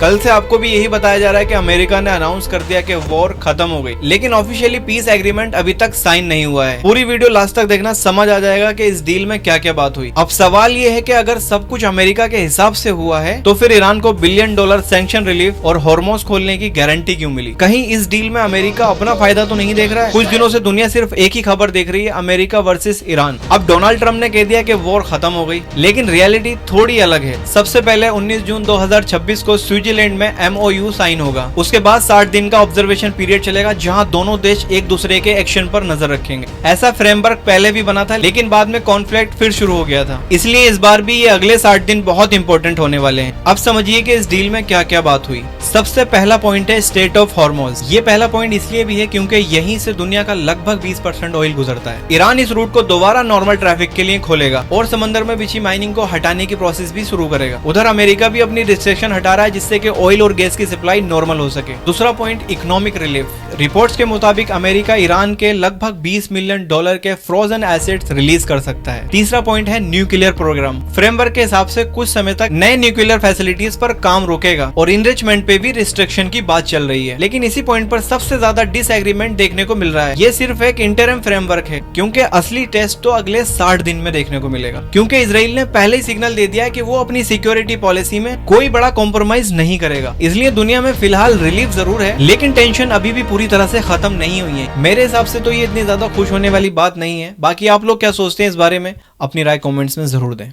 कल से आपको भी यही बताया जा रहा है कि अमेरिका ने अनाउंस कर दिया कि वॉर खत्म हो गई, लेकिन ऑफिशियली पीस एग्रीमेंट अभी तक साइन नहीं हुआ है। पूरी वीडियो लास्ट तक देखना, समझ आ जाएगा कि इस डील में क्या क्या बात हुई। अब सवाल ये है कि अगर सब कुछ अमेरिका के हिसाब से हुआ है तो फिर ईरान को $1 बिलियन सैंक्शन रिलीफ और हॉर्मोज खोलने की गारंटी क्यों मिली? कहीं इस डील में अमेरिका अपना फायदा तो नहीं देख रहा है? कुछ दिनों से दुनिया सिर्फ एक ही खबर देख रही है, अमेरिका वर्सेस ईरान। अब डोनाल्ड ट्रंप ने कह दिया कि वॉर खत्म हो गई, लेकिन रियलिटी थोड़ी अलग है। सबसे पहले 19 जून 2026 को स्विट्जरलैंड में MOU साइन होगा। उसके बाद 60 दिन का ऑब्जर्वेशन पीरियड चलेगा, जहां दोनों देश एक दूसरे के एक्शन पर नजर रखेंगे। ऐसा फ्रेमवर्क पहले भी बना था, लेकिन बाद में कॉन्फ्लिक्ट फिर शुरू हो गया था। इसलिए इस बार भी ये अगले 60 दिन बहुत इंपॉर्टेंट होने वाले हैं। अब समझिए कि इस डील में क्या क्या बात हुई। सबसे पहला पॉइंट है स्टेट ऑफ हॉर्मोज। ये पहला पॉइंट इसलिए भी है क्योंकि यहीं से दुनिया का लगभग 20% ऑयल गुजरता है। ईरान इस रूट को दोबारा नॉर्मल ट्रैफिक के लिए खोलेगा और समंदर में बिछी माइनिंग को हटाने की प्रोसेस भी शुरू करेगा। उधर अमेरिका भी अपनी रिस्ट्रिक्शन हटा रहा है, जिससे कि ऑयल और गैस की सप्लाई नॉर्मल हो सके। दूसरा पॉइंट इकोनॉमिक रिलीफ। रिपोर्ट्स के मुताबिक अमेरिका ईरान के लगभग $20 मिलियन के फ्रोजन एसेट्स रिलीज कर सकता है। तीसरा पॉइंट है न्यूक्लियर प्रोग्राम। फ्रेमवर्क के हिसाब से कुछ समय तक नए न्यूक्लियर फैसिलिटीज पर काम रोकेगा और इनरिचमेंट पे भी रिस्ट्रिक्शन की बात चल रही है। लेकिन इसी पॉइंट पर सबसे ज्यादा डिसएग्रीमेंट देखने को मिल रहा है। ये सिर्फ एक इंटरिम फ्रेमवर्क है, क्योंकि असली टेस्ट तो अगले 60 दिन में देखने को मिलेगा। क्योंकि इजराइल ने पहले ही सिग्नल दे दिया है कि वो अपनी सिक्योरिटी पॉलिसी में कोई बड़ा कॉम्प्रोमाइज नहीं करेगा। इसलिए दुनिया में फिलहाल रिलीफ जरूर है, लेकिन टेंशन अभी भी पूरी तरह से खत्म नहीं हुई है। मेरे हिसाब से तो ये इतनी ज्यादा खुश होने वाली बात नहीं है। बाकी आप लोग क्या सोचते हैं इस बारे में? अपनी राय कमेंट्स में जरूर दें।